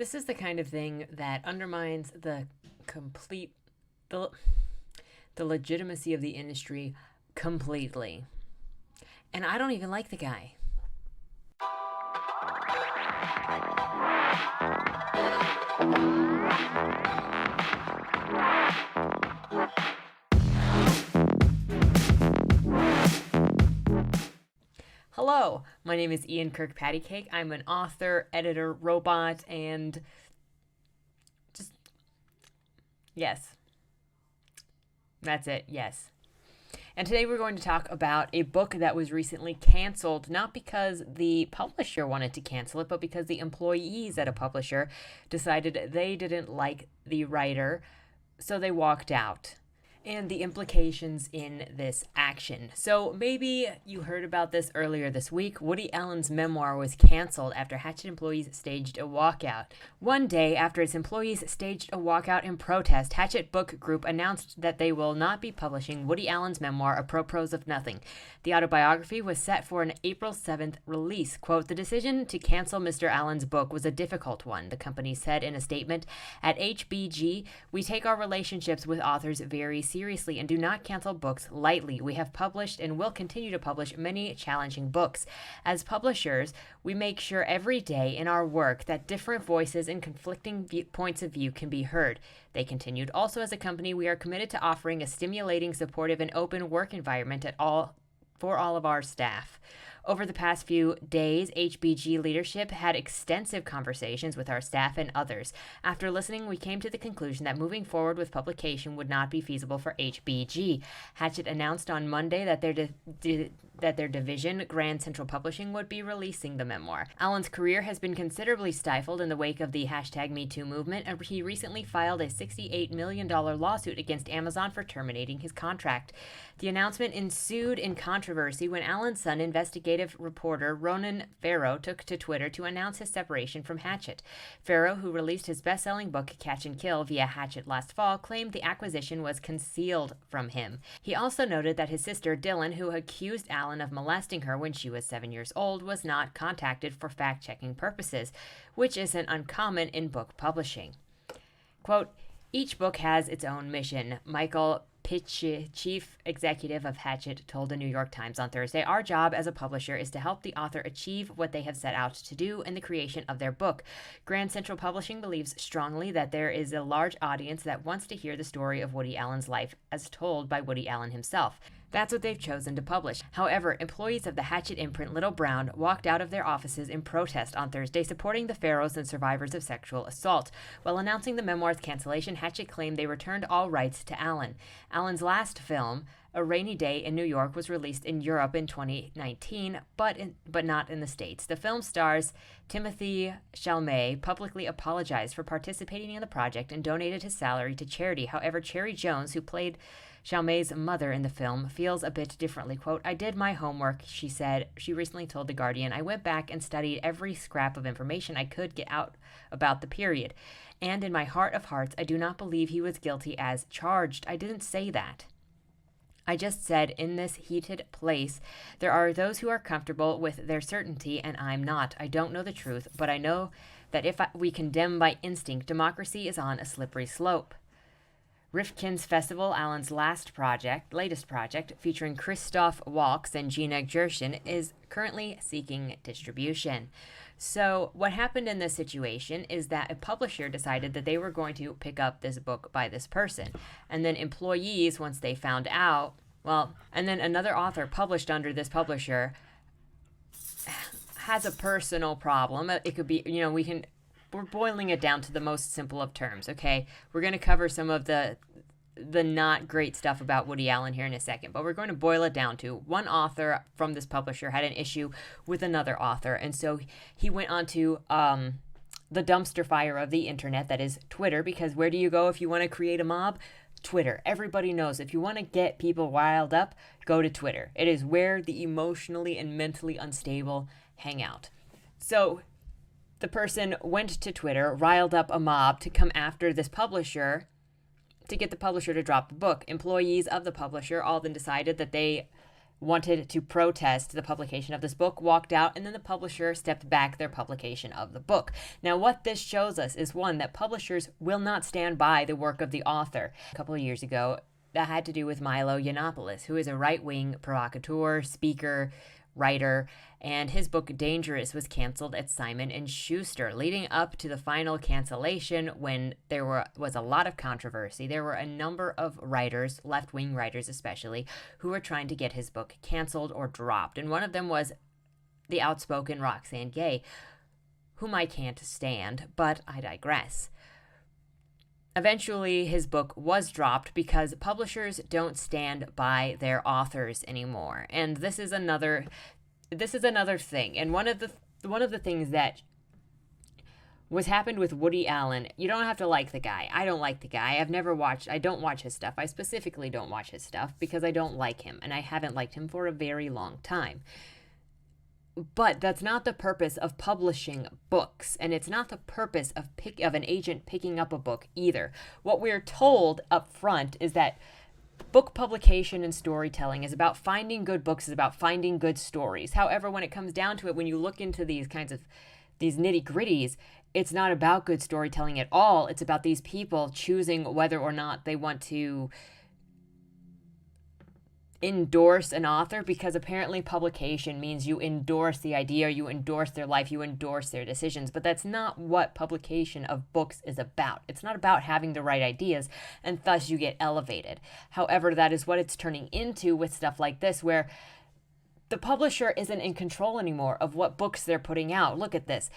This is the kind of thing that undermines complete the the legitimacy of the industry completely. And I don't even like the guy. Hello, my name is Ian Kirkpatrick. I'm an author, editor, robot, and just, yes, that's it, yes. And today we're going to talk about a book that was recently canceled, not because the publisher wanted to cancel it, but because the employees at a publisher decided they didn't like the writer, so they walked out. And the implications in this action. So maybe you heard about this earlier this week. Woody Allen's memoir was canceled after Hachette employees staged a walkout. One day after its employees staged a walkout in protest, Hachette Book Group announced that they will not be publishing Woody Allen's memoir, Apropos of Nothing. The autobiography was set for an April 7th release. Quote, "The decision to cancel Mr. Allen's book was a difficult one," the company said in a statement. "At HBG, we take our relationships with authors very seriously and do not cancel books lightly. We have published and will continue to publish many challenging books. As publishers, we make sure every day in our work that different voices and conflicting points of view can be heard." They continued, "Also, as a company, we are committed to offering a stimulating, supportive, and open work environment for all of our staff." Over the past few days, HBG leadership had extensive conversations with our staff and others. After listening, we came to the conclusion that moving forward with publication would not be feasible for HBG. Hachette announced on Monday that their division, Grand Central Publishing, would be releasing the memoir. Allen's career has been considerably stifled in the wake of the #MeToo movement, and he recently filed a $68 million lawsuit against Amazon for terminating his contract. The announcement ensued in controversy when Allen's son, investigative reporter Ronan Farrow, took to Twitter to announce his separation from Hachette. Farrow, who released his best-selling book Catch and Kill via Hachette last fall, claimed the acquisition was concealed from him. He also noted that his sister Dylan, who accused Allen of molesting her when she was 7 years old, was not contacted for fact-checking purposes, which isn't uncommon in book publishing. Quote, "Each book has its own mission," Michael Pitch, chief executive of Hachette, told the New York Times on Thursday. "Our job as a publisher is to help the author achieve what they have set out to do in the creation of their book. Grand Central Publishing believes strongly that there is a large audience that wants to hear the story of Woody Allen's life as told by Woody Allen himself. That's what they've chosen to publish." However, employees of the Hachette imprint Little Brown walked out of their offices in protest on Thursday, supporting the Farrows and survivors of sexual assault. While announcing the memoir's cancellation, Hachette claimed they returned all rights to Allen. Allen's last film, A Rainy Day in New York, was released in Europe in 2019, but not in the States. The film stars Timothée Chalamet publicly apologized for participating in the project and donated his salary to charity. However, Cherry Jones, who played Chalamet's mother in the film, feels a bit differently. Quote, "I did my homework," she said. She recently told The Guardian, "I went back and studied every scrap of information I could get out about the period. And in my heart of hearts, I do not believe he was guilty as charged. I didn't say that. I just said, in this heated place, there are those who are comfortable with their certainty, and I'm not. I don't know the truth, but I know that if we condemn by instinct, democracy is on a slippery slope." Rifkin's Festival, Allen's latest project, featuring Christoph Waltz and Gina Gershon, is currently seeking distribution. So what happened in this situation is that a publisher decided that they were going to pick up this book by this person. And then employees, once they found out, and then another author published under this publisher has a personal problem. It could be, we're boiling it down to the most simple of terms, okay? We're going to cover some of the not great stuff about Woody Allen here in a second, but we're going to boil it down to one author from this publisher had an issue with another author, and so he went onto the dumpster fire of the internet, that is Twitter, because where do you go if you want to create a mob? Twitter. Everybody knows if you want to get people riled up, go to Twitter. It is where the emotionally and mentally unstable hang out. So the person went to Twitter, riled up a mob to come after this publisher to get the publisher to drop the book. Employees of the publisher all then decided that they wanted to protest the publication of this book, walked out, and then the publisher stepped back their publication of the book. Now, what this shows us is, one, that publishers will not stand by the work of the author. A couple of years ago, that had to do with Milo Yiannopoulos, who is a right-wing provocateur, speaker, writer, and his book Dangerous was canceled at Simon & Schuster, leading up to the final cancellation when there was a lot of controversy. There were a number of writers, left-wing writers especially, who were trying to get his book canceled or dropped, and one of them was the outspoken Roxane Gay, whom I can't stand, but I digress. Eventually, his book was dropped because publishers don't stand by their authors anymore. And this is another thing. And one of the things that was happened with Woody Allen, you don't have to like the guy. I don't like the guy. I don't watch his stuff. I specifically don't watch his stuff because I don't like him, and I haven't liked him for a very long time. But that's not the purpose of publishing books, and it's not the purpose of an agent picking up a book either. What we're told up front is that book publication and storytelling is about finding good books, is about finding good stories. However, when it comes down to it, when you look into these nitty-gritties, it's not about good storytelling at all. It's about these people choosing whether or not they want to endorse an author, because apparently publication means you endorse the idea, you endorse their life, you endorse their decisions. But that's not what publication of books is about. It's not about having the right ideas and thus you get elevated. However, that is what it's turning into with stuff like this, where the publisher isn't in control anymore of what books they're putting out. Look at this.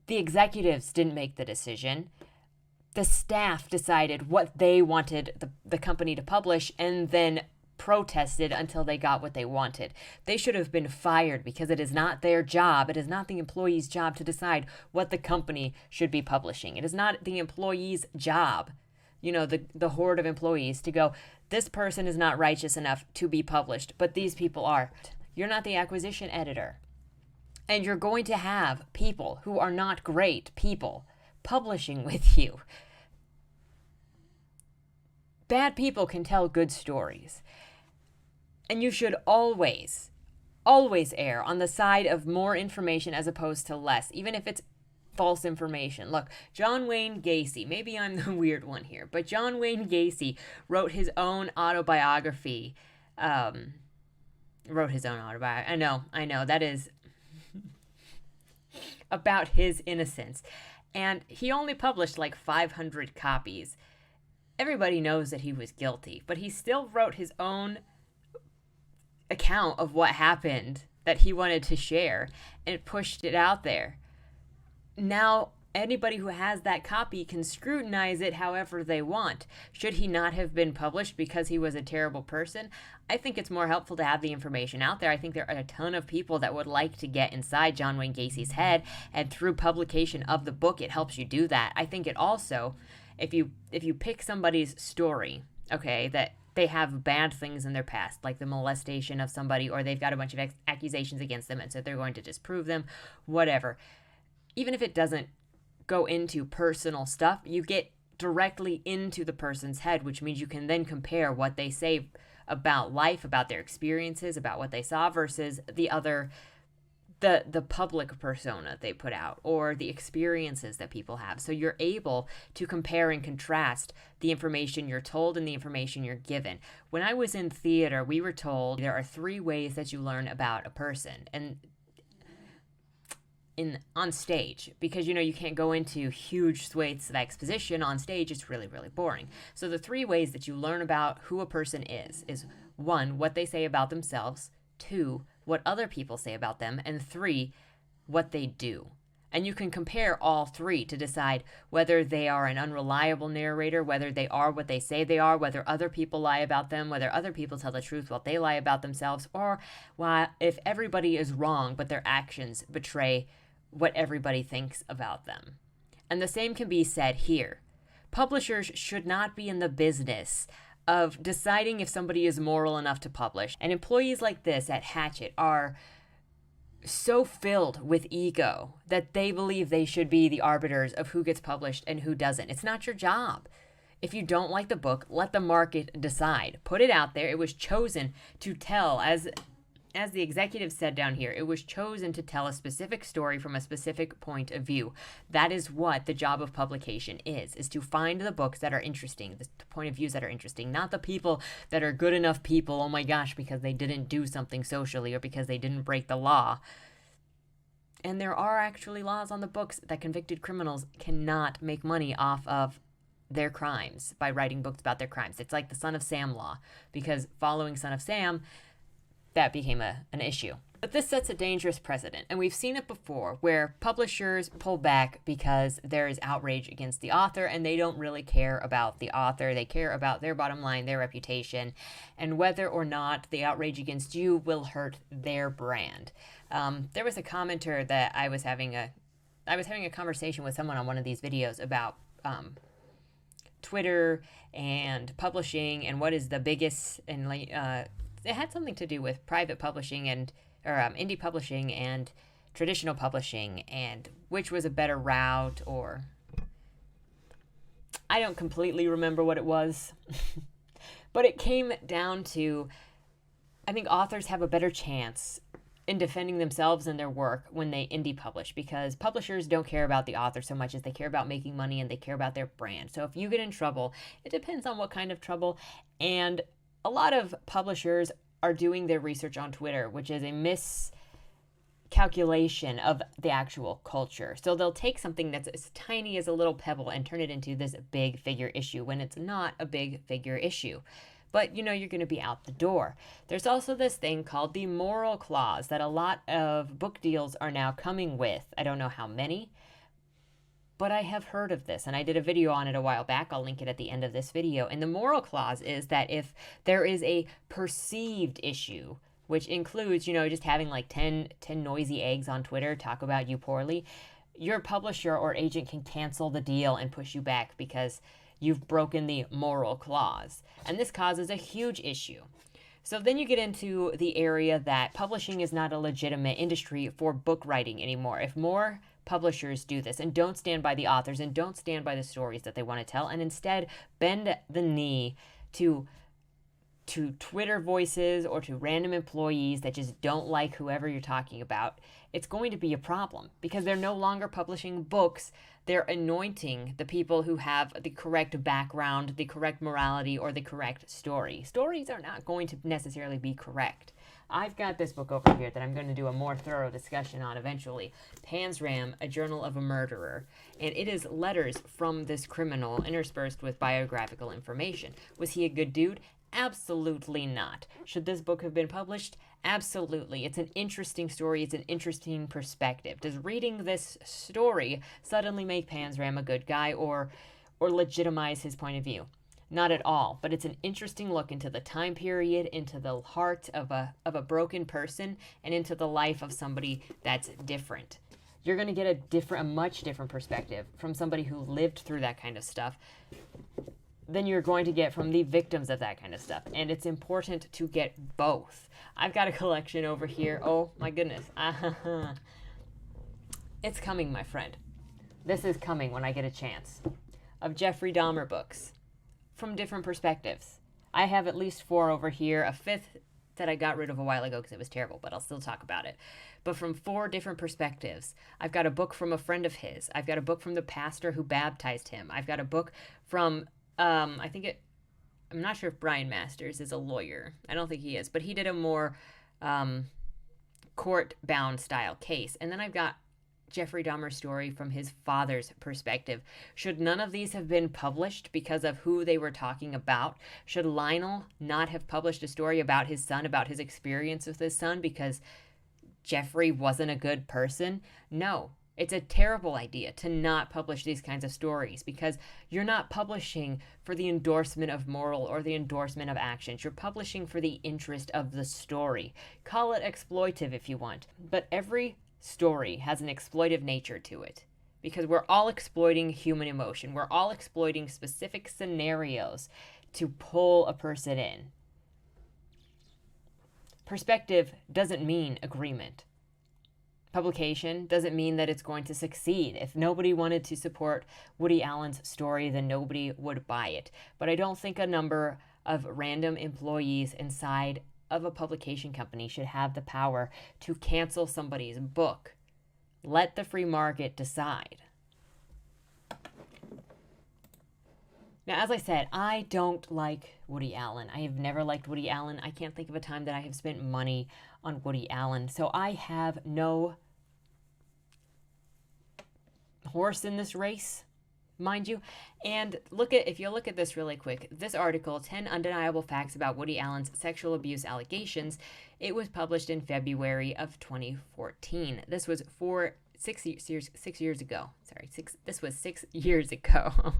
The executives didn't make the decision. The staff decided what they wanted the company to publish and then protested until they got what they wanted. They should have been fired because it is not their job. It is not the employee's job to decide what the company should be publishing. It is not the employee's job, the horde of employees, to go, this person is not righteous enough to be published, but these people are. You're not the acquisition editor. And you're going to have people who are not great people publishing with you. Bad people can tell good stories. And you should always err on the side of more information as opposed to less, even if it's false information. Look, John Wayne Gacy, maybe I'm the weird one here, but John Wayne Gacy wrote his own autobiography. I know, that is about his innocence. And he only published like 500 copies. Everybody knows that he was guilty, but he still wrote his own account of what happened that he wanted to share and pushed it out there. Now, anybody who has that copy can scrutinize it however they want. Should he not have been published because he was a terrible person? I think it's more helpful to have the information out there. I think there are a ton of people that would like to get inside John Wayne Gacy's head, and through publication of the book, it helps you do that. I think it also, if you pick somebody's story, okay, that they have bad things in their past, like the molestation of somebody, or they've got a bunch of accusations against them, and so they're going to disprove them, whatever. Even if it doesn't go into personal stuff, you get directly into the person's head, which means you can then compare what they say about life, about their experiences, about what they saw versus the public persona they put out, or the experiences that people have. So you're able to compare and contrast the information you're told and the information you're given. When I was in theater, we were told there are 3 ways that you learn about a person, and on stage, because you can't go into huge swathes of exposition on stage. It's really, really boring. So the 3 ways that you learn about who a person is 1, what they say about themselves, 2, what other people say about them, and 3, what they do. And you can compare all 3 to decide whether they are an unreliable narrator, whether they are what they say they are, whether other people lie about them, whether other people tell the truth while they lie about themselves, or if everybody is wrong but their actions betray what everybody thinks about them. And the same can be said here. Publishers should not be in the business of deciding if somebody is moral enough to publish. And employees like this at Hachette are so filled with ego that they believe they should be the arbiters of who gets published and who doesn't. It's not your job. If you don't like the book, let the market decide. Put it out there. It was chosen to tell, as the executive said down here, it was chosen to tell a specific story from a specific point of view. That is what the job of publication is to find the books that are interesting, the point of views that are interesting, not the people that are good enough people, oh my gosh, because they didn't do something socially or because they didn't break the law. And there are actually laws on the books that convicted criminals cannot make money off of their crimes by writing books about their crimes. It's like the Son of Sam law, because following Son of Sam, that became an issue. But this sets a dangerous precedent, and we've seen it before where publishers pull back because there is outrage against the author and they don't really care about the author. They care about their bottom line, their reputation, and whether or not the outrage against you will hurt their brand. There was a commenter that I was having a conversation with someone on one of these videos about Twitter and publishing and what is the biggest, and it had something to do with private publishing or indie publishing and traditional publishing, and which was a better route, or I don't completely remember what it was. But it came down to, I think authors have a better chance in defending themselves and their work when they indie publish, because publishers don't care about the author so much as they care about making money and they care about their brand. So if you get in trouble, it depends on what kind of trouble, and a lot of publishers are doing their research on Twitter, which is a miscalculation of the actual culture. So they'll take something that's as tiny as a little pebble and turn it into this big figure issue when it's not a big figure issue. But you're going to be out the door. There's also this thing called the moral clause that a lot of book deals are now coming with. I don't know how many, but I have heard of this, and I did a video on it a while back. I'll link it at the end of this video. And the moral clause is that if there is a perceived issue, which includes, just having like 10 noisy eggs on Twitter talk about you poorly, your publisher or agent can cancel the deal and push you back because you've broken the moral clause. And this causes a huge issue. So then you get into the area that publishing is not a legitimate industry for book writing anymore. If more publishers do this and don't stand by the authors and don't stand by the stories that they want to tell, and instead bend the knee to Twitter voices or to random employees that just don't like whoever you're talking about, it's going to be a problem because they're no longer publishing books. They're anointing the people who have the correct background, the correct morality, or the correct story. Stories are not going to necessarily be correct. I've got this book over here that I'm going to do a more thorough discussion on eventually. Panzram, A Journal of a Murderer. And it is letters from this criminal interspersed with biographical information. Was he a good dude? Absolutely not. Should this book have been published? Absolutely. It's an interesting story. It's an interesting perspective. Does reading this story suddenly make Panzram a good guy or legitimize his point of view? Not at all, but it's an interesting look into the time period, into the heart of a broken person, and into the life of somebody that's different. You're going to get a much different perspective from somebody who lived through that kind of stuff than you're going to get from the victims of that kind of stuff. And it's important to get both. I've got a collection over here. Oh my goodness. It's coming, my friend. This is coming when I get a chance. Of Jeffrey Dahmer books. From different perspectives. I have at least 4 over here, a 5th that I got rid of a while ago because it was terrible, but I'll still talk about it. But from 4 different perspectives. I've got a book from a friend of his. I've got a book from the pastor who baptized him. I've got a book from, I'm not sure if Brian Masters is a lawyer. I don't think he is, but he did a more court-bound style case. And then I've got Jeffrey Dahmer's story from his father's perspective. Should none of these have been published because of who they were talking about? Should Lionel not have published a story about his son, about his experience with his son, because Jeffrey wasn't a good person? No. It's a terrible idea to not publish these kinds of stories because you're not publishing for the endorsement of moral or the endorsement of actions. You're publishing for the interest of the story. Call it exploitive if you want, but every story has an exploitive nature to it because we're all exploiting human emotion. We're all exploiting specific scenarios to pull a person in. Perspective doesn't mean agreement. publication doesn't mean that it's going to succeed. If nobody wanted to support Woody Allen's story, then nobody would buy it. But I don't think a number of random employees inside of a publication company should have the power to cancel somebody's book. Let the free market decide. Now, as I said, I don't like Woody Allen. I have never liked Woody Allen. I can't think of a time that I have spent money on Woody Allen. So I have no horse in this race, mind you. And if you look at this really quick, this article, 10 Undeniable Facts About Woody Allen's Sexual Abuse Allegations, it was published in February of 2014. This was 6 years ago. This was 6 years ago.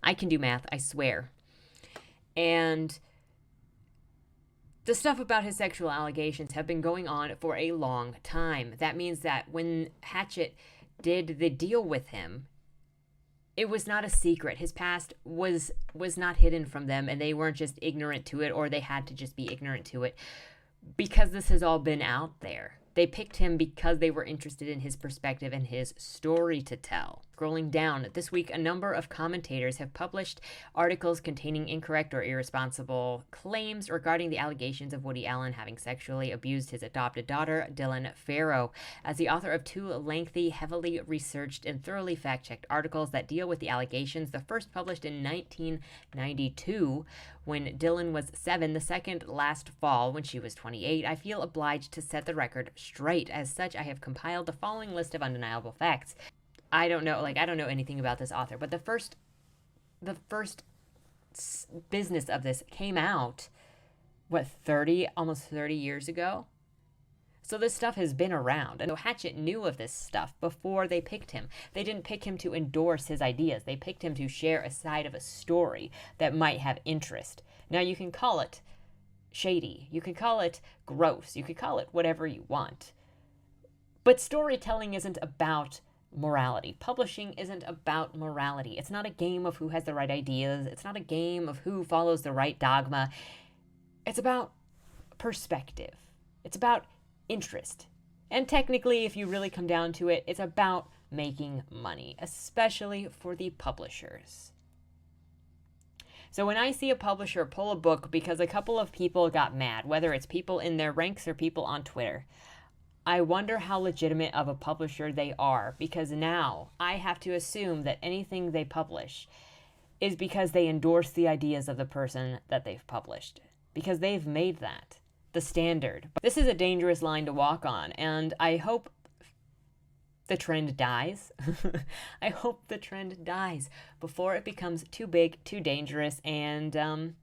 I can do math, I swear. And the stuff about his sexual allegations have been going on for a long time. That means that when Hachette did the deal with him, it was not a secret. His past was not hidden from them, and they weren't just ignorant to it, or they had to just be ignorant to it, because this has all been out there. They picked him because they were interested in his perspective and his story to tell. Scrolling down, this week a number of commentators have published articles containing incorrect or irresponsible claims regarding the allegations of Woody Allen having sexually abused his adopted daughter, Dylan Farrow. As the author of 2 lengthy, heavily researched, and thoroughly fact-checked articles that deal with the allegations, the first published in 1992 when Dylan was 7, the second last fall when she was 28, I feel obliged to set the record straight. As such, I have compiled the following list of undeniable facts. I don't know anything about this author, but the first business of this came out, almost 30 years ago? So this stuff has been around. And so Hachette knew of this stuff before they picked him. They didn't pick him to endorse his ideas. They picked him to share a side of a story that might have interest. Now, you can call it shady. You can call it gross. You could call it whatever you want. But storytelling isn't about morality. Publishing isn't about morality. It's not a game of who has the right ideas. It's not a game of who follows the right dogma. It's about perspective. It's about interest. And technically, if you really come down to it, it's about making money, especially for the publishers. So when I see a publisher pull a book because a couple of people got mad, whether it's people in their ranks or people on Twitter, I wonder how legitimate of a publisher they are, because now I have to assume that anything they publish is because they endorse the ideas of the person that they've published, because they've made that the standard. This is a dangerous line to walk on, and I hope the trend dies. I hope the trend dies before it becomes too big, too dangerous, and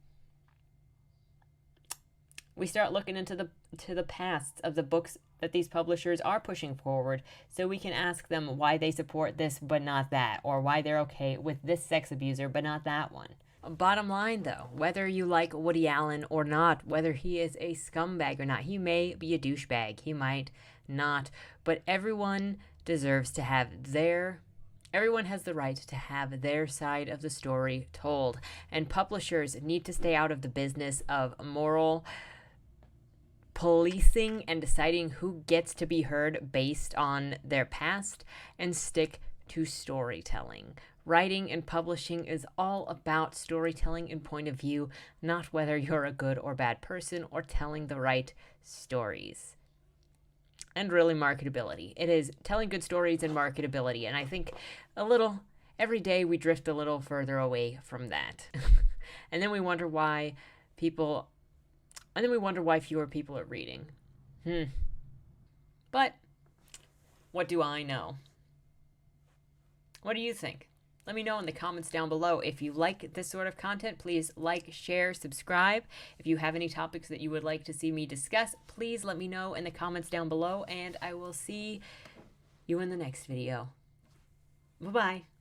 we start looking into the pasts of the books that these publishers are pushing forward, so we can ask them why they support this but not that, or why they're okay with this sex abuser but not that one. Bottom line, though, whether you like Woody Allen or not, whether he is a scumbag or not, he may be a douchebag, he might not, but everyone deserves to have everyone has the right to have their side of the story told, and publishers need to stay out of the business of moral policing and deciding who gets to be heard based on their past, and stick to storytelling. Writing and publishing is all about storytelling and point of view, not whether you're a good or bad person or telling the right stories. And really marketability. It is telling good stories and marketability. And I think every day we drift a little further away from that. And then we wonder why fewer people are reading. But what do I know? What do you think? Let me know in the comments down below. If you like this sort of content, please like, share, subscribe. If you have any topics that you would like to see me discuss, please let me know in the comments down below, and I will see you in the next video. Bye-bye.